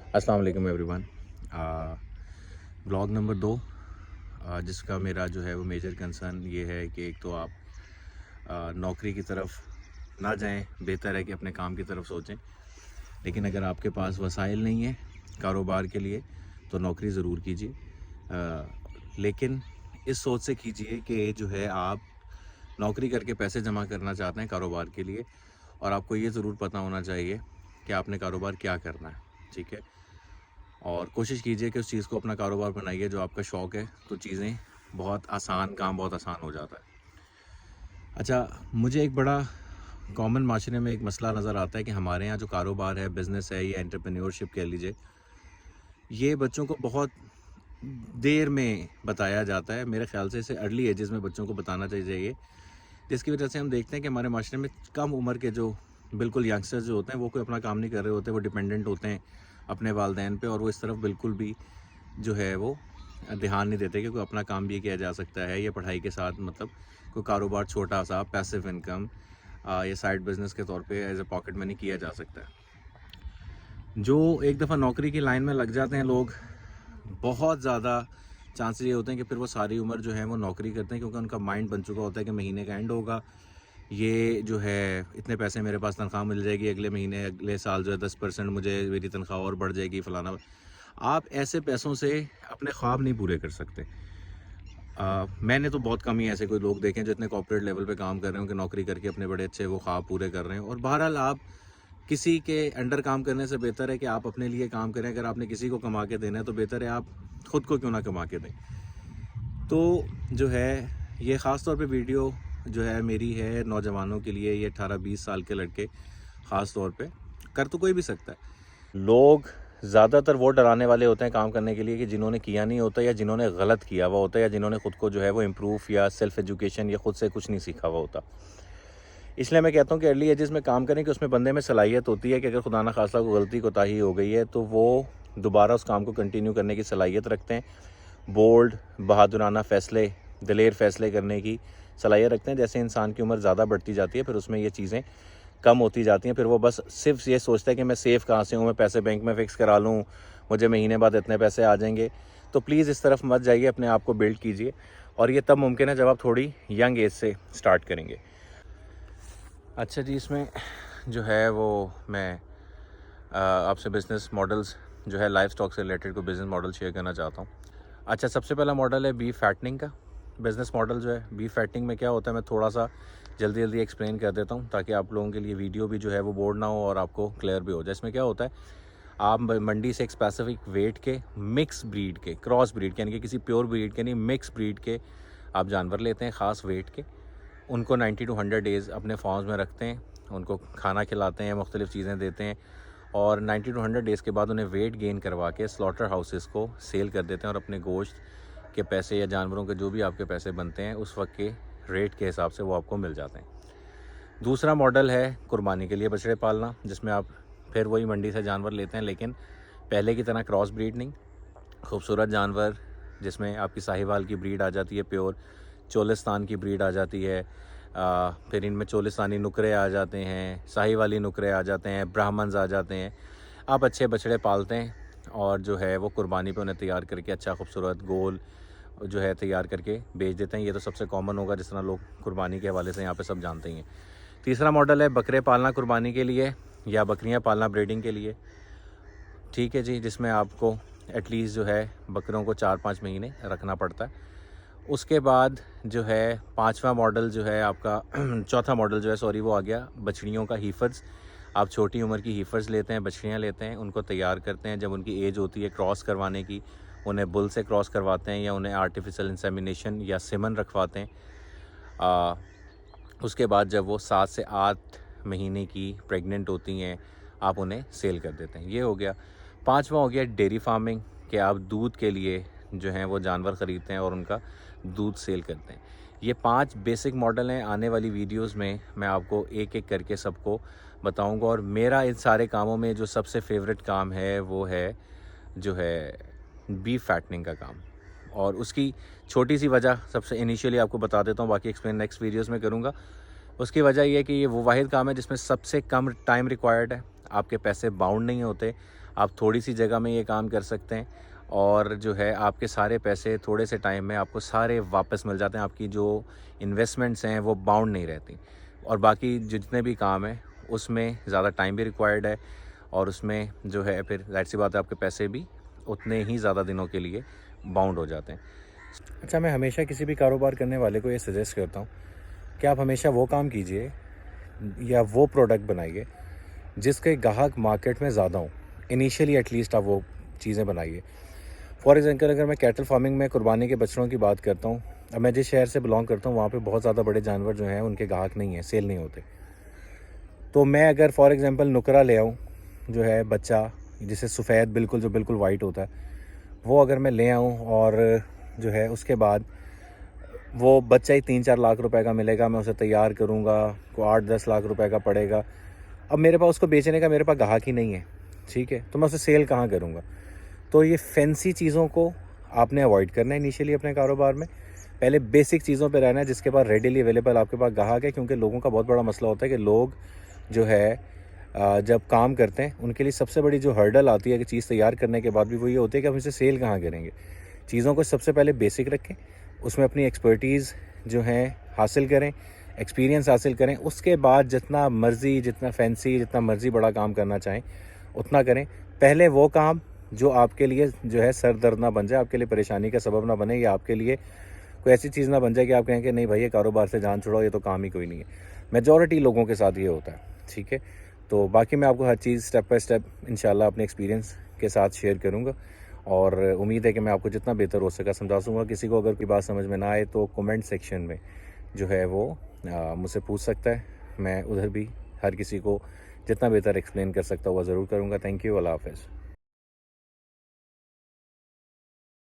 अस्सलाम वालेकुम everyone. Blog number 2, जिसका मेरा जो है वो मेजर कंसर्न ये है कि एक तो आप नौकरी की तरफ ना जाएं, बेहतर है कि अपने काम की तरफ सोचें। लेकिन अगर आपके पास वसाइल नहीं है कारोबार के लिए तो नौकरी ज़रूर कीजिए, लेकिन इस सोच से कीजिए कि जो है आप नौकरी करके पैसे जमा करना चाहते हैं कारोबार के लिए, और आपको ये ज़रूर पता होना चाहिए कि आपने कारोबार क्या करना है। ठीक है, और कोशिश कीजिए कि उस चीज़ को अपना कारोबार बनाइए जो आपका शौक़ है, तो चीज़ें काम बहुत आसान हो जाता है। अच्छा, मुझे एक बड़ा कॉमन माशरे में एक मसला नज़र आता है कि हमारे यहाँ जो कारोबार है, बिज़नेस है या एंटरप्रेन्योरशिप कह लीजिए, ये बच्चों को बहुत देर में बताया जाता है। मेरे ख़्याल से इसे अर्ली एजेस में बच्चों को बताना चाहिए, जिसकी वजह से हम देखते हैं कि हमारे माशरे में कम उम्र के जो बिल्कुल यंगस्टर्स जो होते हैं वो कोई अपना काम नहीं कर रहे होते, वो डिपेंडेंट होते हैं अपने वालिदैन पे, और वो इस तरफ बिल्कुल भी जो है वो ध्यान नहीं देते कि कोई अपना काम भी किया जा सकता है, या पढ़ाई के साथ मतलब कोई कारोबार छोटा सा पैसिव इनकम या साइड बिजनेस के तौर पे एज ए पॉकेट मनी किया जा सकता है। जो एक दफ़ा नौकरी की लाइन में लग जाते हैं लोग, बहुत ज़्यादा चांसेस ये होते हैं कि फिर वो सारी उम्र जो है वो नौकरी करते हैं, क्योंकि उनका माइंड बन चुका होता है कि महीने का एंड होगा, ये जो है इतने पैसे मेरे पास तनख्वाह मिल जाएगी, अगले महीने अगले साल जो है 10% मुझे मेरी तनख्वाह और बढ़ जाएगी फ़लाना। आप ऐसे पैसों से अपने ख्वाब नहीं पूरे कर सकते। मैंने तो बहुत कम ही ऐसे कोई लोग देखे हैं जो इतने कॉर्पोरेट लेवल पे काम कर रहे हो कि नौकरी करके अपने बड़े अच्छे वो ख्वाब पूरे कर रहे हैं। और बहरहाल आप किसी के अंडर काम करने से बेहतर है कि आप अपने लिए काम करें। अगर आपने किसी को कमा के देना है तो बेहतर है आप ख़ुद को क्यों ना कमा के दें। तो जो है ये ख़ास तौर पे वीडियो जो है मेरी है नौजवानों के लिए, ये 18-20 साल के लड़के ख़ास तौर पे, कर तो कोई भी सकता है। लोग ज़्यादातर वो डराने वाले होते हैं काम करने के लिए कि जिन्होंने किया नहीं होता, या जिन्होंने गलत किया हुआ होता है, या जिन्होंने ख़ुद को जो है वो इम्प्रूव या सेल्फ़ एजुकेशन या ख़ुद से कुछ नहीं सीखा हुआ होता। इसलिए मैं कहता हूँ कि अर्ली एजेस में काम करें कि उसमें बंदे में सलाहियत होती है कि अगर खुदा ना खास्ता को गलती कोताही हो गई है तो वो दोबारा उस काम को कंटिन्यू करने की सलाहियत रखते हैं। बोल्ड, बहादुराना फ़ैसले, दिलेर फ़ैसले करने की सलाहियत रखते हैं। जैसे इंसान की उम्र ज़्यादा बढ़ती जाती है फिर उसमें ये चीज़ें कम होती जाती हैं। फिर वो बस सिर्फ ये सोचता है कि मैं सेफ़ कहाँ से हूँ, मैं पैसे बैंक में फ़िक्स करा लूँ, मुझे महीने बाद इतने पैसे आ जाएंगे। तो प्लीज़ इस तरफ मत जाइए, अपने आप को बिल्ड कीजिए, और ये तब मुमकिन है जब आप थोड़ी यंग एज से स्टार्ट करेंगे। अच्छा जी, इसमें जो है वो मैं आपसे बिज़नेस मॉडल्स जो है लाइफ स्टॉक से रिलेटेड कोई बिज़नेस मॉडल शेयर करना चाहता हूँ। अच्छा, सबसे पहला मॉडल है बीफ फैटनिंग का। बिज़नेस मॉडल जो है बीफ फैटनिंग में क्या होता है, मैं थोड़ा सा जल्दी एक्सप्लेन कर देता हूँ ताकि आप लोगों के लिए वीडियो भी जो है वो बोर ना हो और आपको क्लियर भी हो जाए। इसमें क्या होता है, आप मंडी से एक स्पेसिफिक वेट के, मिक्स ब्रीड के, क्रॉस ब्रीड के, यानी कि किसी प्योर ब्रीड के नहीं, मिक्स ब्रीड के आप जानवर लेते हैं ख़ास वेट के। उनको 90 to 100 डेज़ अपने फार्म्स में रखते हैं, उनको खाना खिलाते हैं, मुख्तलिफ़ चीज़ें देते हैं, और 90 to 100 डेज़ के बाद उन्हें वेट गेन करवा के स्लॉटर हाउसेस को सेल कर देते हैं, और अपने गोश्त के पैसे या जानवरों के जो भी आपके पैसे बनते हैं उस वक्त के रेट के हिसाब से वो आपको मिल जाते हैं। दूसरा मॉडल है कुर्बानी के लिए बछड़े पालना, जिसमें आप फिर वही मंडी से जानवर लेते हैं, लेकिन पहले की तरह क्रॉस ब्रीड नहीं, खूबसूरत जानवर जिसमें आपकी साहिवाल की ब्रीड आ जाती है, प्योर चोलिस्तान की ब्रीड आ जाती है, फिर इनमें चोलिस्तानी नुकरे आ जाते हैं, साहिवाली नुकरे आ जाते हैं, ब्राह्मण्स आ जाते हैं। आप अच्छे बछड़े पालते हैं और जो है वो कुर्बानी पे उन्हें तैयार करके अच्छा खूबसूरत गोल जो है तैयार करके बेच देते हैं। ये तो सबसे कॉमन होगा, जिस तरह लोग कुर्बानी के हवाले से यहाँ पे सब जानते ही हैं। तीसरा मॉडल है बकरे पालना कुर्बानी के लिए, या बकरियाँ पालना ब्रीडिंग के लिए। ठीक है जी, जिसमें आपको एटलीस्ट जो है बकरों को 4-5 महीने रखना पड़ता है। उसके बाद जो है पाँचवा मॉडल जो है आपका चौथा मॉडल जो है सॉरी वो आ गया बछड़ियों का, हीफर्स। आप छोटी उम्र की हीफर्स लेते हैं, बछड़ियाँ लेते हैं, उनको तैयार करते हैं। जब उनकी एज होती है क्रॉस करवाने की, उन्हें बुल से क्रॉस करवाते हैं या उन्हें आर्टिफिशियल इंसेमिनेशन या सिमन रखवाते हैं। उसके बाद जब वो 7 से 8 महीने की प्रेग्नेंट होती हैं आप उन्हें सेल कर देते हैं। ये हो गया। पाँचवा हो गया डेयरी फार्मिंग, कि आप दूध के लिए जो हैं वो जानवर ख़रीदते हैं और उनका दूध सेल करते हैं। ये 5 बेसिक मॉडल हैं। आने वाली वीडियोस में मैं आपको एक एक करके सबको बताऊंगा, और मेरा इन सारे कामों में जो सबसे फेवरेट काम है वो है जो है बीफ फैटनिंग का काम। और उसकी छोटी सी वजह सबसे इनिशियली आपको बता देता हूँ, बाकी एक्सप्लेन नेक्स्ट वीडियोस में करूँगा। उसकी वजह ये है कि ये वो वाहिद काम है जिसमें सबसे कम टाइम रिक्वायर्ड है। आपके पैसे बाउंड नहीं होते, आप थोड़ी सी जगह में ये काम कर सकते हैं और जो है आपके सारे पैसे थोड़े से टाइम में आपको सारे वापस मिल जाते हैं। आपकी जो इन्वेस्टमेंट्स हैं वो बाउंड नहीं रहती, और बाकी जितने भी काम हैं उसमें ज़्यादा टाइम भी रिक्वायर्ड है, और उसमें जो है फिर ज़ाहिर सी बात है आपके पैसे भी उतने ही ज़्यादा दिनों के लिए बाउंड हो जाते हैं। अच्छा, मैं हमेशा किसी भी कारोबार करने वाले को ये सजेस्ट करता हूँ कि आप हमेशा वो काम कीजिए या वो प्रोडक्ट बनाइए जिसके ग्राहक मार्केट में ज़्यादा हों। इनिशियली एटलीस्ट आप वो चीज़ें बनाइए। फॉर एग्जांपल अगर मैं कैटल फार्मिंग में कुर्बानी के बछड़ों की बात करता हूँ, अब मैं जिस शहर से बिलोंग करता हूँ वहाँ पे बहुत ज़्यादा बड़े जानवर जो हैं उनके ग्राहक नहीं हैं, सेल नहीं होते। तो मैं अगर फॉर एग्जांपल नुकरा ले आऊँ, जो है बच्चा जिसे सफ़ेद बिल्कुल जो बिल्कुल वाइट होता है, वो अगर मैं ले आऊँ और जो है उसके बाद वो बच्चा ही 3-4 लाख रुपए का मिलेगा, मैं उसे तैयार करूँगा, को 8-10 लाख रुपए का पड़ेगा। अब मेरे पास उसको बेचने का मेरे पास ग्राहक ही नहीं है, ठीक है, तो मैं उसे सेल कहाँ करूँगा? तो ये फैंसी चीज़ों को आपने अवॉइड करना है इनिशियली अपने कारोबार में। पहले बेसिक चीज़ों पे रहना है जिसके पास रेडिली अवेलेबल आपके पास ग्राहक है, क्योंकि लोगों का बहुत बड़ा मसला होता है कि लोग जो है जब काम करते हैं उनके लिए सबसे बड़ी जो हर्डल आती है कि चीज़ तैयार करने के बाद भी वो ये होती है कि हम इसे सेल कहाँ करेंगे। चीज़ों को सबसे पहले बेसिक रखें, उसमें अपनी एक्सपर्टीज़ जो है हासिल करें, एक्सपीरियंस हासिल करें, उसके बाद जितना मर्ज़ी, जितना फैंसी, जितना मर्ज़ी बड़ा काम करना चाहें उतना करें। पहले वो काम जो आपके लिए जो है सर दर्द ना बन जाए, आपके लिए परेशानी का सबब ना बने, या आपके लिए कोई ऐसी चीज़ ना बन जाए कि आप कहें कि नहीं भाई ये कारोबार से जान छुड़ाओ, ये तो काम ही कोई नहीं है। मेजॉरिटी लोगों के साथ ये होता है, ठीक है। तो बाकी मैं आपको हर चीज़ स्टेप बाय स्टेप इंशाल्लाह अपने एक्सपीरियंस के साथ शेयर करूँगा, और उम्मीद है कि मैं आपको जितना बेहतर हो सका समझा दूँगा। किसी को अगर कोई बात समझ में ना आए तो कमेंट सेक्शन में जो है वो मुझसे पूछ सकता है। मैं उधर भी हर किसी को जितना बेहतर एक्सप्लेन कर सकता हुआ ज़रूर करूँगा। थैंक यू, अल्लाह हाफ़िज़।